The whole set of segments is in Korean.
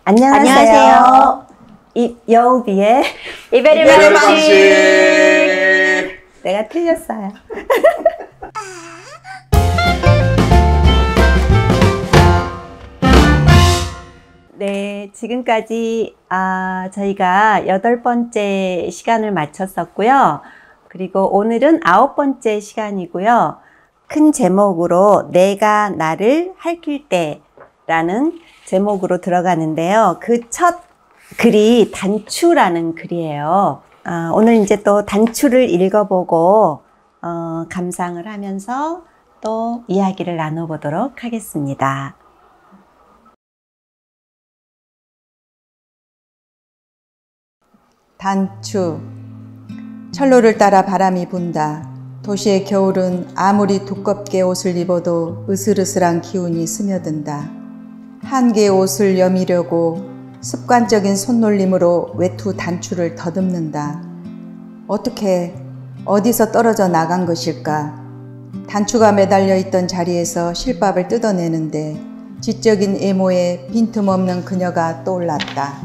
안녕하세요. 여우비의 이별의 방식. 내가 틀렸어요. 네, 지금까지 저희가 8번째 시간을 마쳤었고요. 그리고 오늘은 9번째 시간이고요. 큰 제목으로 내가 나를 할킬 때라는 제목으로 들어가는데요. 그 첫 글이 단추라는 글이에요. 오늘 이제 또 단추를 읽어보고 감상을 하면서 또 이야기를 나눠보도록 하겠습니다. 단추. 철로를 따라 바람이 분다. 도시의 겨울은 아무리 두껍게 옷을 입어도 으슬으슬한 기운이 스며든다. 한 개의 옷을 여미려고 습관적인 손놀림으로 외투 단추를 더듬는다. 어떻게 어디서 떨어져 나간 것일까? 단추가 매달려 있던 자리에서 실밥을 뜯어내는데 지적인 애모에 빈틈없는 그녀가 떠올랐다.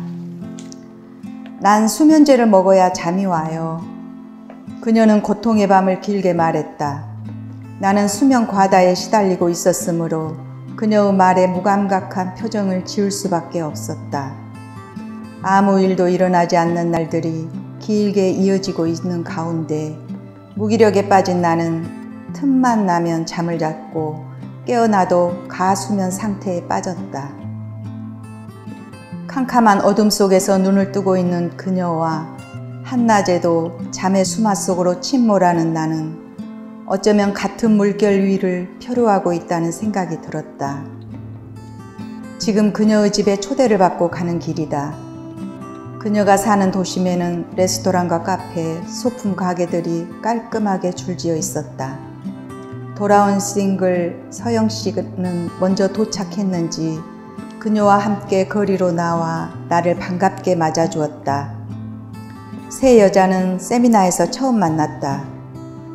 난 수면제를 먹어야 잠이 와요. 그녀는 고통의 밤을 길게 말했다. 나는 수면 과다에 시달리고 있었으므로 그녀의 말에 무감각한 표정을 지을 수밖에 없었다. 아무 일도 일어나지 않는 날들이 길게 이어지고 있는 가운데 무기력에 빠진 나는 틈만 나면 잠을 잤고 깨어나도 가수면 상태에 빠졌다. 캄캄한 어둠 속에서 눈을 뜨고 있는 그녀와 한낮에도 잠의 수마 속으로 침몰하는 나는 어쩌면 같은 물결 위를 표류하고 있다는 생각이 들었다. 지금 그녀의 집에 초대를 받고 가는 길이다. 그녀가 사는 도심에는 레스토랑과 카페, 소품 가게들이 깔끔하게 줄지어 있었다. 돌아온 싱글 서영 씨는 먼저 도착했는지 그녀와 함께 거리로 나와 나를 반갑게 맞아주었다. 세 여자는 세미나에서 처음 만났다.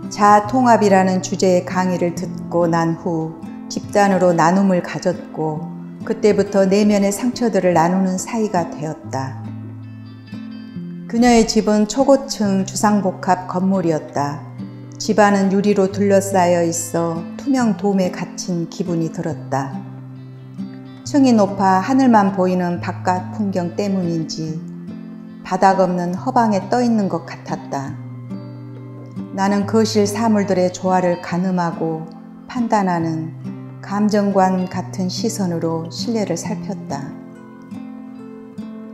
자아통합이라는 주제의 강의를 듣고 난 후 집단으로 나눔을 가졌고 그때부터 내면의 상처들을 나누는 사이가 되었다. 그녀의 집은 초고층 주상복합 건물이었다. 집안은 유리로 둘러싸여 있어 투명 돔에 갇힌 기분이 들었다. 층이 높아 하늘만 보이는 바깥 풍경 때문인지 바닥 없는 허방에 떠 있는 것 같았다. 나는 거실 사물들의 조화를 가늠하고 판단하는 감정관 같은 시선으로 실내를 살폈다.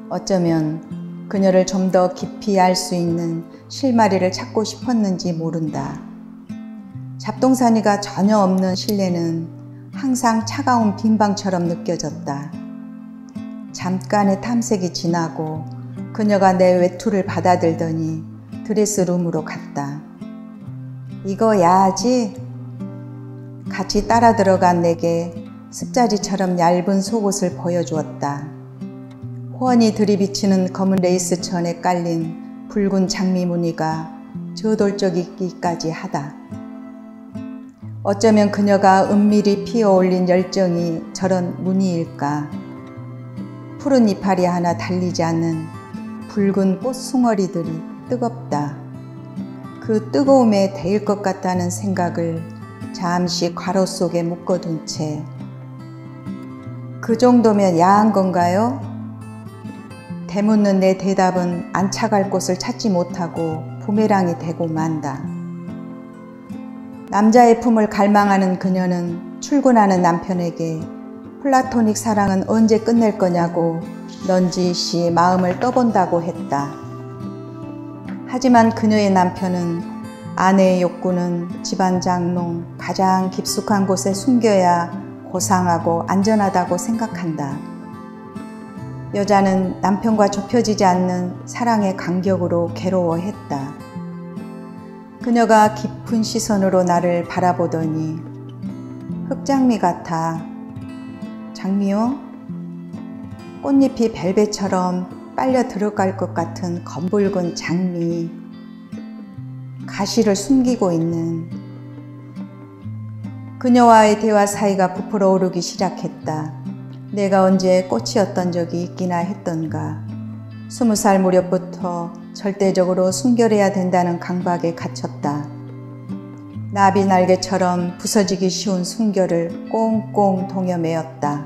어쩌면 그녀를 좀 더 깊이 알 수 있는 실마리를 찾고 싶었는지 모른다. 잡동사니가 전혀 없는 실내는 항상 차가운 빈방처럼 느껴졌다. 잠깐의 탐색이 지나고 그녀가 내 외투를 받아들더니 드레스룸으로 갔다. 이거 야하지? 같이 따라 들어간 내게 습자지처럼 얇은 속옷을 보여주었다. 훤히 들이비치는 검은 레이스 천에 깔린 붉은 장미 무늬가 저돌적이기까지 하다. 어쩌면 그녀가 은밀히 피어올린 열정이 저런 무늬일까. 푸른 이파리 하나 달리지 않는 붉은 꽃숭어리들이 뜨겁다. 그 뜨거움에 데일 것 같다는 생각을 잠시 괄호 속에 묶어둔 채 그 정도면 야한 건가요? 되묻는 내 대답은 안착할 곳을 찾지 못하고 부메랑이 되고 만다. 남자의 품을 갈망하는 그녀는 출근하는 남편에게 플라토닉 사랑은 언제 끝낼 거냐고 넌지시 마음을 떠본다고 했다. 하지만 그녀의 남편은 아내의 욕구는 집안 장롱 가장 깊숙한 곳에 숨겨야 고상하고 안전하다고 생각한다. 여자는 남편과 좁혀지지 않는 사랑의 간격으로 괴로워했다. 그녀가 깊은 시선으로 나를 바라보더니 흑장미 같아. 장미요? 꽃잎이 벨벳처럼 빨려 들어갈 것 같은 검붉은 장미. 가시를 숨기고 있는. 그녀와의 대화 사이가 부풀어 오르기 시작했다. 내가 언제 꽃이었던 적이 있기나 했던가. 20살 무렵부터 절대적으로 순결해야 된다는 강박에 갇혔다. 나비 날개처럼 부서지기 쉬운 순결을 꽁꽁 동여매었다.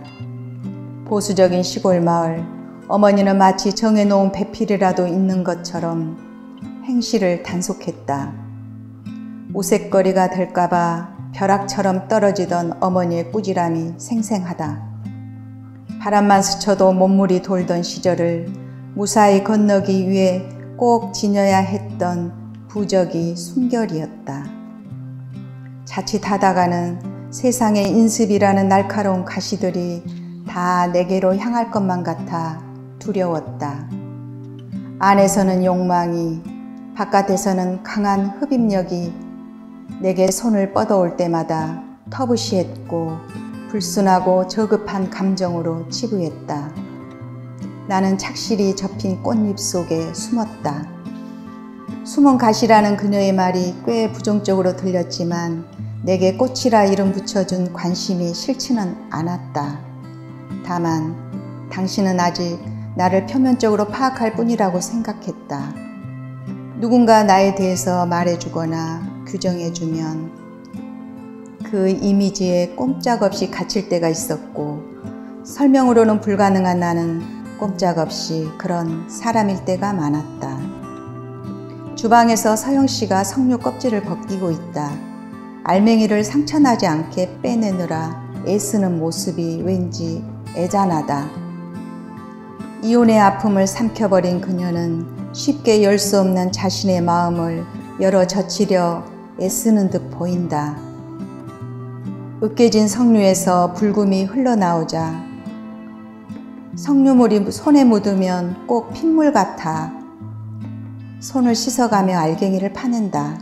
보수적인 시골 마을, 어머니는 마치 정해놓은 배필이라도 있는 것처럼 행실을 단속했다. 우쇳거리가 될까봐 벼락처럼 떨어지던 어머니의 꾸지람이 생생하다. 바람만 스쳐도 몸물이 돌던 시절을 무사히 건너기 위해 꼭 지녀야 했던 부적이 순결이었다. 자칫하다가는 세상의 인습이라는 날카로운 가시들이 다 내게로 향할 것만 같아 두려웠다. 안에서는 욕망이, 바깥에서는 강한 흡입력이 내게 손을 뻗어올 때마다 터부시했고 불순하고 저급한 감정으로 치부했다. 나는 착실히 접힌 꽃잎 속에 숨었다. 숨은 가시라는 그녀의 말이 꽤 부정적으로 들렸지만 내게 꽃이라 이름 붙여준 관심이 싫지는 않았다. 다만 당신은 아직 나를 표면적으로 파악할 뿐이라고 생각했다. 누군가 나에 대해서 말해주거나 규정해주면 그 이미지에 꼼짝없이 갇힐 때가 있었고 설명으로는 불가능한 나는 꼼짝없이 그런 사람일 때가 많았다. 주방에서 서영씨가 석류 껍질을 벗기고 있다. 알맹이를 상처나지 않게 빼내느라 애쓰는 모습이 왠지 애잔하다. 이혼의 아픔을 삼켜버린 그녀는 쉽게 열 수 없는 자신의 마음을 열어 젖히려 애쓰는 듯 보인다. 으깨진 석류에서 불금이 흘러나오자 석류물이 손에 묻으면 꼭 핏물 같아 손을 씻어가며 알갱이를 파낸다.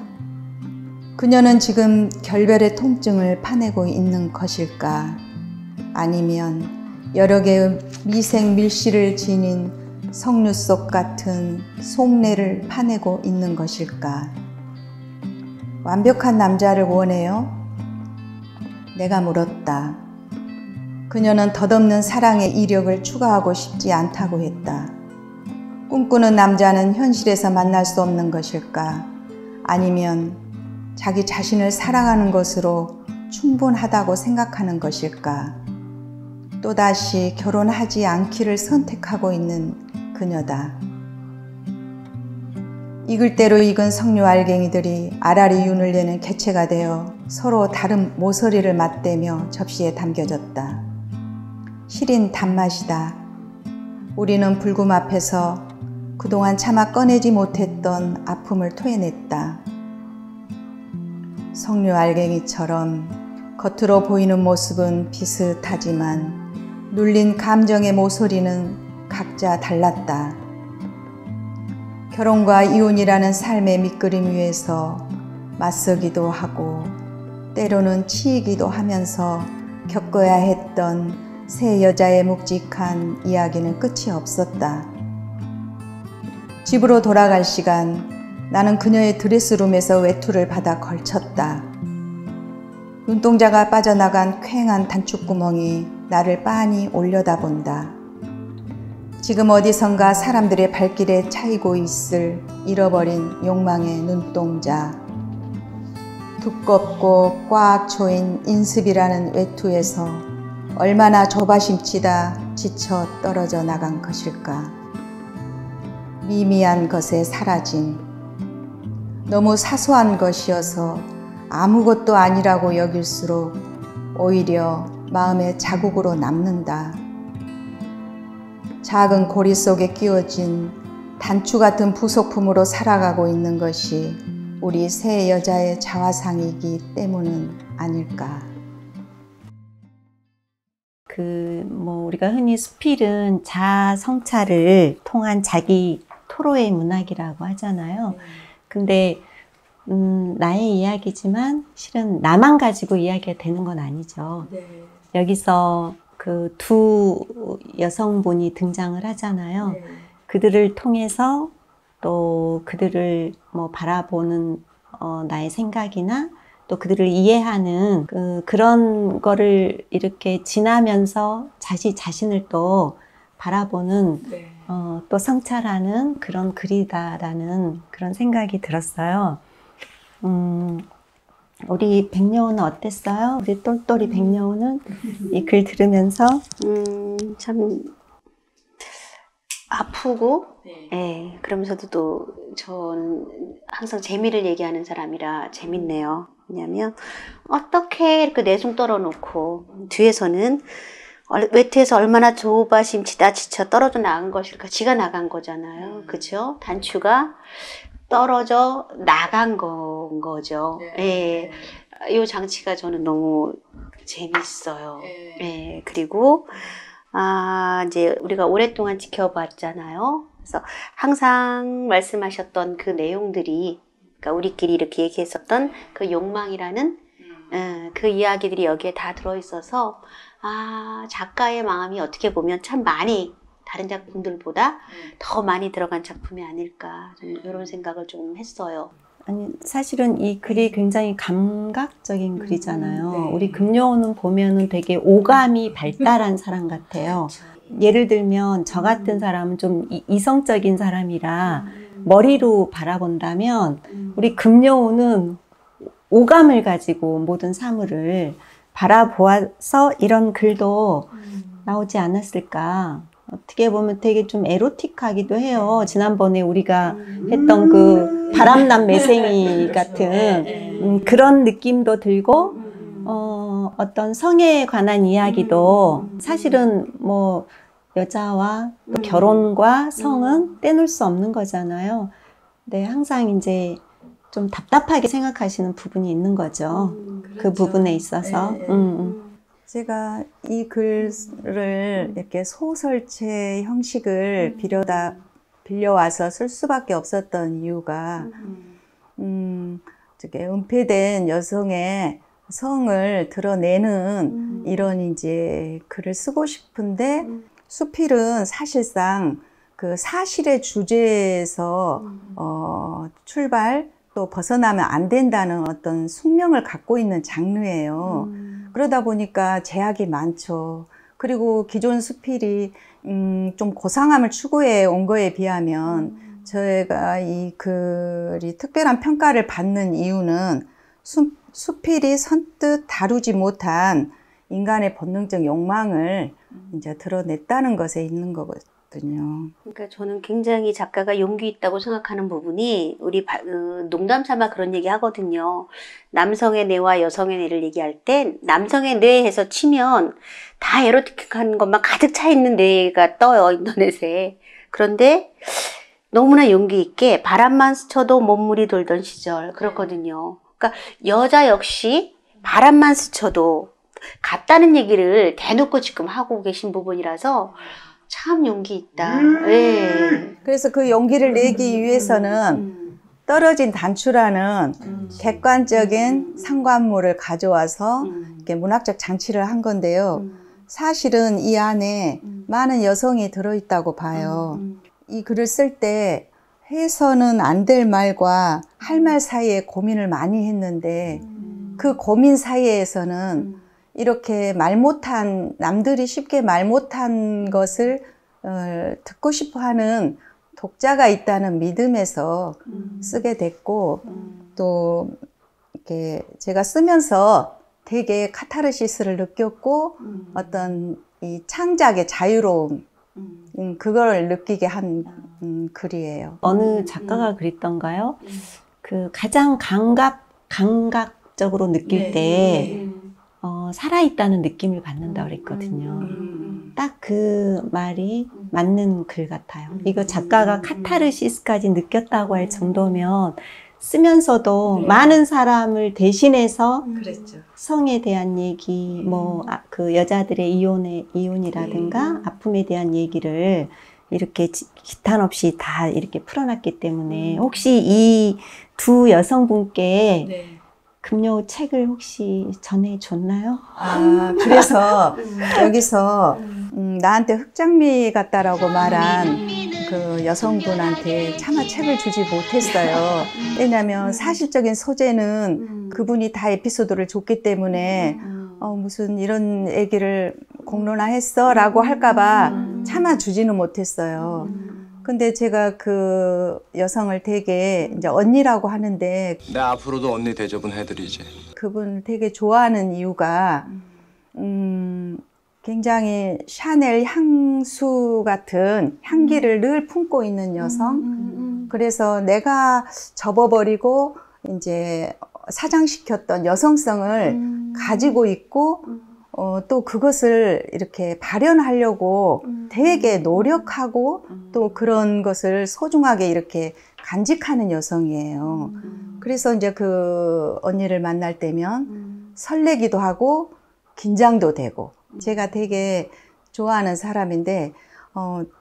그녀는 지금 결별의 통증을 파내고 있는 것일까? 아니면 여러 개의 미생 밀실을 지닌 석류 속 같은 속내를 파내고 있는 것일까? 완벽한 남자를 원해요? 내가 물었다. 그녀는 덧없는 사랑의 이력을 추가하고 싶지 않다고 했다. 꿈꾸는 남자는 현실에서 만날 수 없는 것일까? 아니면 자기 자신을 사랑하는 것으로 충분하다고 생각하는 것일까? 또다시 결혼하지 않기를 선택하고 있는 그녀다. 익을 대로 익은 석류 알갱이들이 아라리 윤을 내는 개체가 되어 서로 다른 모서리를 맞대며 접시에 담겨졌다. 시린 단맛이다. 우리는 불금 앞에서 그동안 차마 꺼내지 못했던 아픔을 토해냈다. 석류 알갱이처럼 겉으로 보이는 모습은 비슷하지만 눌린 감정의 모서리는 각자 달랐다. 결혼과 이혼이라는 삶의 밑그림 위에서 맞서기도 하고 때로는 치이기도 하면서 겪어야 했던 세 여자의 묵직한 이야기는 끝이 없었다. 집으로 돌아갈 시간, 나는 그녀의 드레스룸에서 외투를 받아 걸쳤다. 눈동자가 빠져나간 퀭한 단축구멍이 나를 빤히 올려다본다. 지금 어디선가 사람들의 발길에 차이고 있을 잃어버린 욕망의 눈동자. 두껍고 꽉 조인 인습이라는 외투에서 얼마나 조바심치다 지쳐 떨어져 나간 것일까. 미미한 것에 사라짐. 너무 사소한 것이어서 아무것도 아니라고 여길수록 오히려 마음의 자국으로 남는다. 작은 고리 속에 끼워진 단추 같은 부속품으로 살아가고 있는 것이 우리 세 여자의 자화상이기 때문은 아닐까. 우리가 흔히 수필은 자아 성찰을 통한 자기 토로의 문학이라고 하잖아요. 근데 나의 이야기지만 실은 나만 가지고 이야기가 되는 건 아니죠. 네. 여기서 그 두 여성분이 등장을 하잖아요. 네. 그들을 통해서 또 그들을 바라보는 나의 생각이나 또 그들을 이해하는 그런 거를 이렇게 지나면서 자신을 또 바라보는 또 성찰하는 그런 글이다라는 그런 생각이 들었어요. 우리 백여우는 어땠어요? 우리 똘똘이 백여우는 이 글 들으면서 참 아프고, 예, 그러면서도 또 전 항상 재미를 얘기하는 사람이라 재밌네요. 왜냐면 어떻게 이렇게 내숭 떨어놓고 뒤에서는 외투에서 얼마나 조바심 지쳐 떨어져 나간 것일까? 지가 나간 거잖아요. 그죠? 단추가 떨어져 나간 건 거죠. 예. 이 장치가 저는 너무 재밌어요. 예. 그리고, 이제 우리가 오랫동안 지켜봤잖아요. 그래서 항상 말씀하셨던 그 내용들이, 그러니까 우리끼리 이렇게 얘기했었던 그 욕망이라는 그 이야기들이 여기에 다 들어있어서, 작가의 마음이 어떻게 보면 참 많이 다른 작품들보다 더 많이 들어간 작품이 아닐까, 저는 이런 생각을 좀 했어요. 아니, 사실은 이 글이 굉장히 감각적인 글이잖아요. 우리 금요는 보면은 되게 오감이 발달한 사람 같아요. 예를 들면 저 같은 사람은 좀 이성적인 사람이라 머리로 바라본다면 우리 금요는 오감을 가지고 모든 사물을 바라보아서 이런 글도 나오지 않았을까. 어떻게 보면 되게 좀 에로틱하기도 해요. 지난번에 우리가 했던 그 바람난 매생이 같은 그런 느낌도 들고, 어떤 성에 관한 이야기도 사실은 뭐 여자와 또 결혼과 성은 떼놓을 수 없는 거잖아요. 근데 항상 이제 좀 답답하게 생각하시는 부분이 있는 거죠. 그 부분에 있어서. 제가 이 글을 이렇게 소설체 형식을 빌려와서 쓸 수밖에 없었던 이유가, 저게 은폐된 여성의 성을 드러내는 이런 이제 글을 쓰고 싶은데, 수필은 사실상 그 사실의 주제에서 출발 또 벗어나면 안 된다는 어떤 숙명을 갖고 있는 장르예요. 그러다 보니까 제약이 많죠. 그리고 기존 수필이 좀 고상함을 추구해 온 거에 비하면 저희가 이 글이 특별한 평가를 받는 이유는 수필이 선뜻 다루지 못한 인간의 본능적 욕망을 이제 드러냈다는 것에 있는 거거든요. 그러니까 저는 굉장히 작가가 용기 있다고 생각하는 부분이, 우리 농담 삼아 그런 얘기 하거든요. 남성의 뇌와 여성의 뇌를 얘기할 때 남성의 뇌에서 치면 다 에로틱한 것만 가득 차 있는 뇌가 떠요, 인터넷에. 그런데 너무나 용기 있게 바람만 스쳐도 몸물이 돌던 시절, 그렇거든요. 그러니까 여자 역시 바람만 스쳐도 같다는 얘기를 대놓고 지금 하고 계신 부분이라서 참 용기 있다. 네. 그래서 그 용기를 내기 위해서는 떨어진 단추라는 객관적인 상관물을 가져와서 이렇게 문학적 장치를 한 건데요. 사실은 이 안에 많은 여성이 들어있다고 봐요. 이 글을 쓸 때 해서는 안 될 말과 할 말 사이에 고민을 많이 했는데, 그 고민 사이에서는 이렇게 말 못한, 남들이 쉽게 말 못한 것을 듣고 싶어 하는 독자가 있다는 믿음에서 쓰게 됐고, 또 이렇게 제가 쓰면서 되게 카타르시스를 느꼈고, 어떤 이 창작의 자유로움, 그걸 느끼게 한 글이에요. 어느 작가가 그랬던가요? 그 가장 감각적으로 느낄 때 살아있다는 느낌을 받는다고 그랬거든요. 딱 그 말이 맞는 글 같아요. 이거 작가가 카타르시스까지 느꼈다고 할 정도면 쓰면서도 많은 사람을 대신해서 성에 대한 얘기, 뭐 그 여자들의 이혼이라든가 아픔에 대한 얘기를 이렇게 기탄 없이 다 이렇게 풀어놨기 때문에, 혹시 이 두 여성분께 금요 책을 혹시 전해줬나요? 그래서 여기서 나한테 흑장미 같다라고 말한 그 여성분한테 차마 책을 주지 못했어요. 왜냐하면 사실적인 소재는 그분이 다 에피소드를 줬기 때문에 무슨 이런 얘기를 공론화했어 라고 할까봐 차마 주지는 못했어요. 근데 제가 그 여성을 되게 이제 언니라고 하는데 내 앞으로도 언니 대접은 해드리지. 그분을 되게 좋아하는 이유가 굉장히 샤넬 향수 같은 향기를 늘 품고 있는 여성. 그래서 내가 접어버리고 이제 사장시켰던 여성성을 가지고 있고 또 그것을 이렇게 발현하려고 되게 노력하고 또 그런 것을 소중하게 이렇게 간직하는 여성이에요. 그래서 이제 그 언니를 만날 때면 설레기도 하고 긴장도 되고 제가 되게 좋아하는 사람인데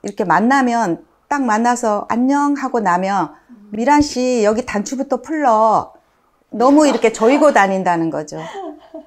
이렇게 만나면 딱 만나서 안녕 하고 나면 미란 씨 여기 단추부터 풀러 너무 이렇게 조이고 다닌다는 거죠.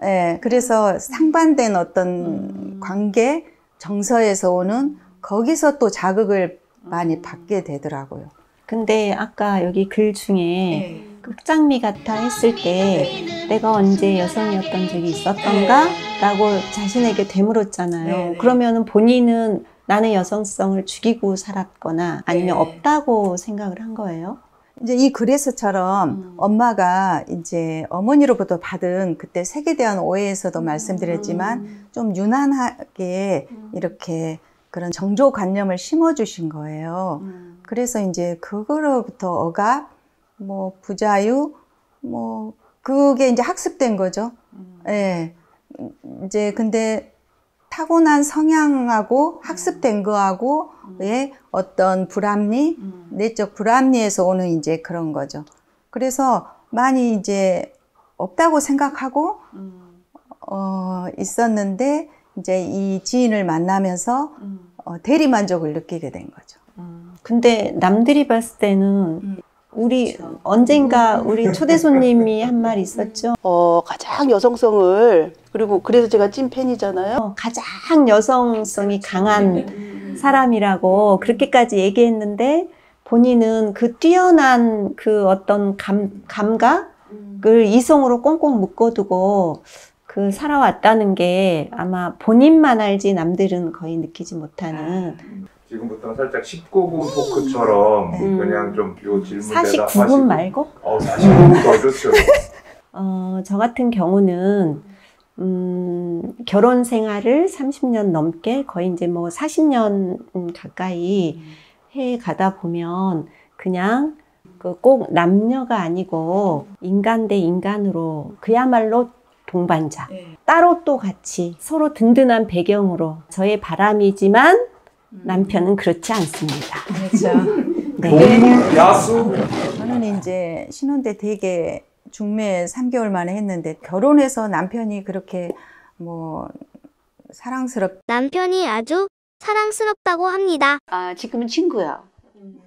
예, 그래서 상반된 어떤 관계, 정서에서 오는 거기서 또 자극을 많이 받게 되더라고요. 근데 아까 여기 글 중에 끝장미 같아 했을 때 내가 언제 여성이었던 적이 있었던가? 라고 자신에게 되물었잖아요. 그러면은 본인은 나는 여성성을 죽이고 살았거나 아니면 없다고 생각을 한 거예요? 이제 이 글에서처럼 엄마가 이제 어머니로부터 받은 그때 색에 대한 오해에서도 말씀드렸지만 좀 유난하게 이렇게 그런 정조관념을 심어주신 거예요. 그래서 이제 그거로부터 억압, 뭐 부자유, 뭐 그게 이제 학습된 거죠. 예. 이제 근데 타고난 성향하고 학습된 거하고 의 어떤 불합리, 내적 불합리에서 오는 이제 그런 거죠. 그래서 많이 이제 없다고 생각하고 있었는데 이제 이 지인을 만나면서 대리만족을 느끼게 된 거죠. 근데 남들이 봤을 때는 우리 언젠가 우리 초대 손님이 한 말 있었죠. 가장 여성성을 그리고 그래서 제가 찐팬이잖아요. 가장 여성성이 강한 사람이라고 그렇게까지 얘기했는데 본인은 그 뛰어난 그 어떤 감각을 이성으로 꽁꽁 묶어두고 그 살아왔다는 게 아마 본인만 알지 남들은 거의 느끼지 못하는. 지금부터는 살짝 19금 토크처럼 그냥 좀 요 질문 49분 말고? 49분 더 좋죠. 저 같은 경우는 결혼 생활을 30년 넘게 거의 이제 뭐 40년 가까이 해 가다 보면 그냥 꼭 남녀가 아니고 인간 대 인간으로 그야말로 동반자. 따로 또 같이 서로 든든한 배경으로 저의 바람이지만 남편은 그렇지 않습니다. 그렇죠. 네. 야수. 저는 이제 신혼 때 되게 중매 3개월 만에 했는데 결혼해서 남편이 그렇게 뭐 남편이 아주 사랑스럽다고 합니다. 지금은 친구야.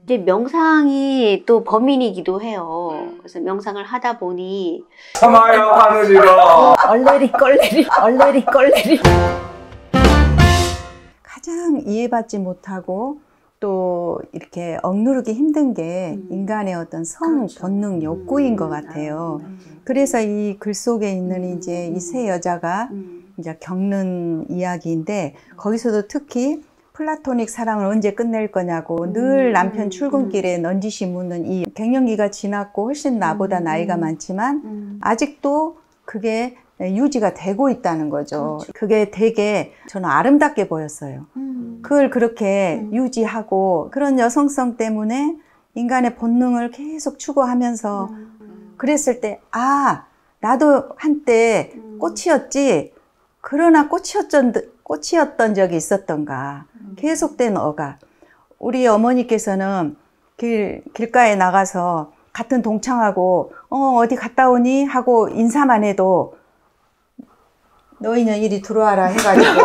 이제 명상이 또 범인이기도 해요. 그래서 명상을 하다 보니 참아야 하느니라. 얼레리 껄레리. 가장 이해받지 못하고 또 이렇게 억누르기 힘든 게 인간의 어떤 성, 본능, 욕구인 것 같아요. 그래서 이 글 속에 있는 이제 이 세 여자가 이제 겪는 이야기인데 거기서도 특히 플라토닉 사랑을 언제 끝낼 거냐고 늘 남편 출근길에 넌지시 묻는 이 갱년기가 지났고 훨씬 나보다 나이가 많지만 아직도 그게 유지가 되고 있다는 거죠. 그게 되게 저는 아름답게 보였어요. 그걸 그렇게 유지하고 그런 여성성 때문에 인간의 본능을 계속 추구하면서 그랬을 때 나도 한때 꽃이었지. 그러나 꽃이었던 적이 있었던가. 계속된 억압. 우리 어머니께서는 길가에 나가서 같은 동창하고 어디 갔다 오니? 하고 인사만 해도 너희는 이리 들어와라 해가지고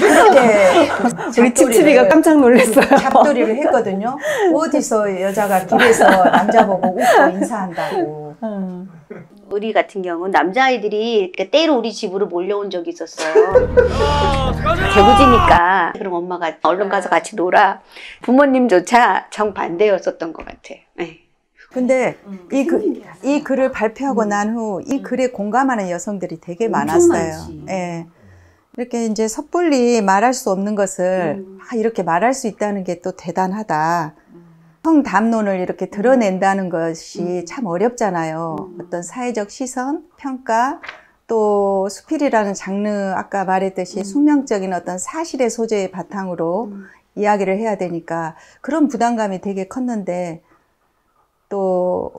그렇게 우리 찝찝이가 깜짝 놀랐어요. 잡돌이를 했거든요. 어디서 여자가 길에서 남자 보고 웃고 인사한다고. 우리 같은 경우는 남자아이들이 때로 우리 집으로 몰려온 적이 있었어요. 개구지니까. 그럼 엄마가 얼른 가서 같이 놀아. 부모님조차 정반대였었던 것 같아. 네. 근데 이 글을 발표하고 난 후 이 글에 공감하는 여성들이 되게 많았어요. 예. 이렇게 이제 섣불리 말할 수 없는 것을 이렇게 말할 수 있다는 게 또 대단하다. 성담론을 이렇게 드러낸다는 것이 참 어렵잖아요. 어떤 사회적 시선, 평가, 또 수필이라는 장르, 아까 말했듯이 숙명적인 어떤 사실의 소재의 바탕으로 이야기를 해야 되니까 그런 부담감이 되게 컸는데, 또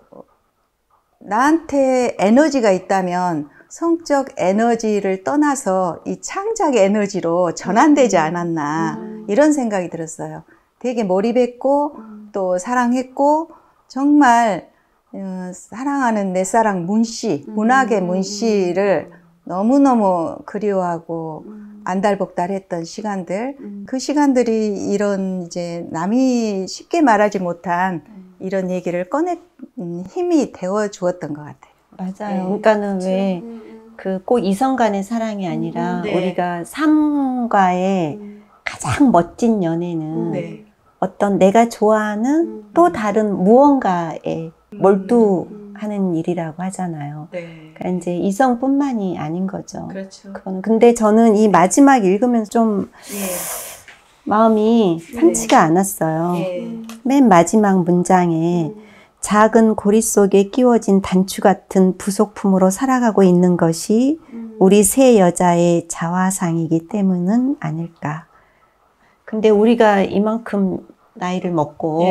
나한테 에너지가 있다면 성적 에너지를 떠나서 이 창작 에너지로 전환되지 않았나, 이런 생각이 들었어요. 되게 몰입했고 또 사랑했고, 정말 사랑하는 내 사랑 문씨, 문학의 문씨를 너무너무 그리워하고 안달복달했던 시간들, 그 시간들이 이런 이제 남이 쉽게 말하지 못한 이런 얘기를 꺼내 힘이 되어 주었던 것 같아요. 맞아요. 그러니까는 왜 그 꼭 이성 간의 사랑이 아니라 우리가 삶과의 가장 멋진 연애는 어떤 내가 좋아하는 또 다른 무언가에 몰두하는 일이라고 하잖아요. 그러니까 이제 이성뿐만이 아닌 거죠. 그렇죠. 그거는. 근데 저는 이 마지막 읽으면서 좀 마음이 편치가 않았어요. 맨 마지막 문장에 작은 고리 속에 끼워진 단추 같은 부속품으로 살아가고 있는 것이 우리 세 여자의 자화상이기 때문은 아닐까. 근데 우리가 이만큼 나이를 먹고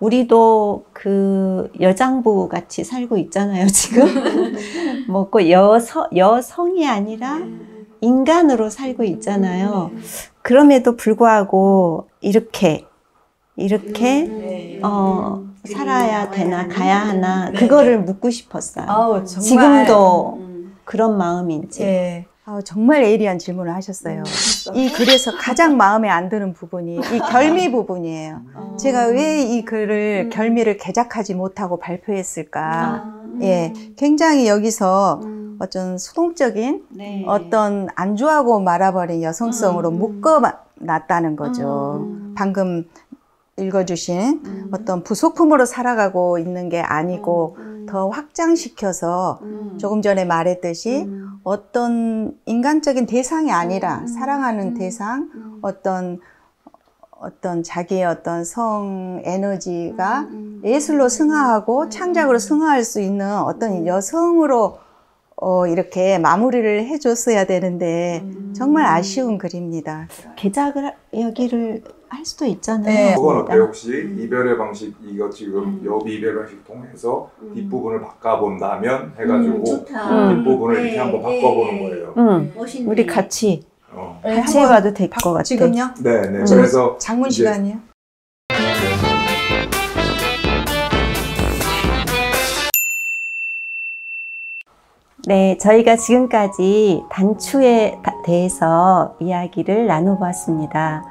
우리도 그 여장부 같이 살고 있잖아요, 지금. 먹고 여성이 아니라 인간으로 살고 있잖아요. 그럼에도 불구하고 이렇게 살아야 되나 가야 하나, 그거를 묻고 싶었어요. 정말. 지금도 그런 마음인지. 정말 예리한 질문을 하셨어요. 이 글에서 가장 마음에 안 드는 부분이 이 결미 부분이에요. 제가 왜 이 글을 결미를 개작하지 못하고 발표했을까. 굉장히 여기서 어떤 수동적인 어떤 안주하고 말아버린 여성성으로 묶어놨다는 거죠. 방금 읽어주신 어떤 부속품으로 살아가고 있는 게 아니고 더 확장시켜서 조금 전에 말했듯이 어떤 인간적인 대상이 아니라 사랑하는 대상, 어떤 자기의 어떤 성 에너지가 예술로 승화하고 창작으로 승화할 수 있는 어떤 여성으로 이렇게 마무리를 해줬어야 되는데 정말 아쉬운 글입니다. 개작을 여기를 할 수도 있잖아요. 그건 어때요? 혹시 이별의 방식, 이거 지금 여비 이별의 방식 통해서 뒷부분을 바꿔본다면 해가지고 뒷부분을 이렇게 한번 바꿔보는 거예요. 우리 같이 한번 해봐도 될 것 같아요. 지금요? 네. 그래서 장문 이제 시간이요? 네, 저희가 지금까지 단추에 대해서 이야기를 나눠보았습니다.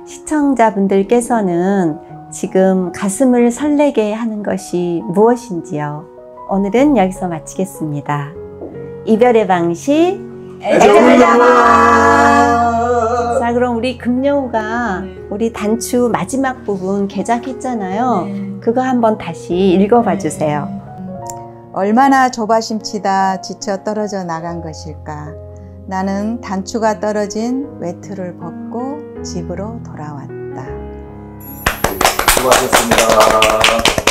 시청자분들께서는 지금 가슴을 설레게 하는 것이 무엇인지요? 오늘은 여기서 마치겠습니다. 이별의 방식, 애정을 담아! 자, 그럼 우리 금여우가 우리 단추 마지막 부분 개작했잖아요. 그거 한번 다시 읽어봐 주세요. 얼마나 조바심치다 지쳐 떨어져 나간 것일까. 나는 단추가 떨어진 외투를 벗고 집으로 돌아왔다. 수고하셨습니다.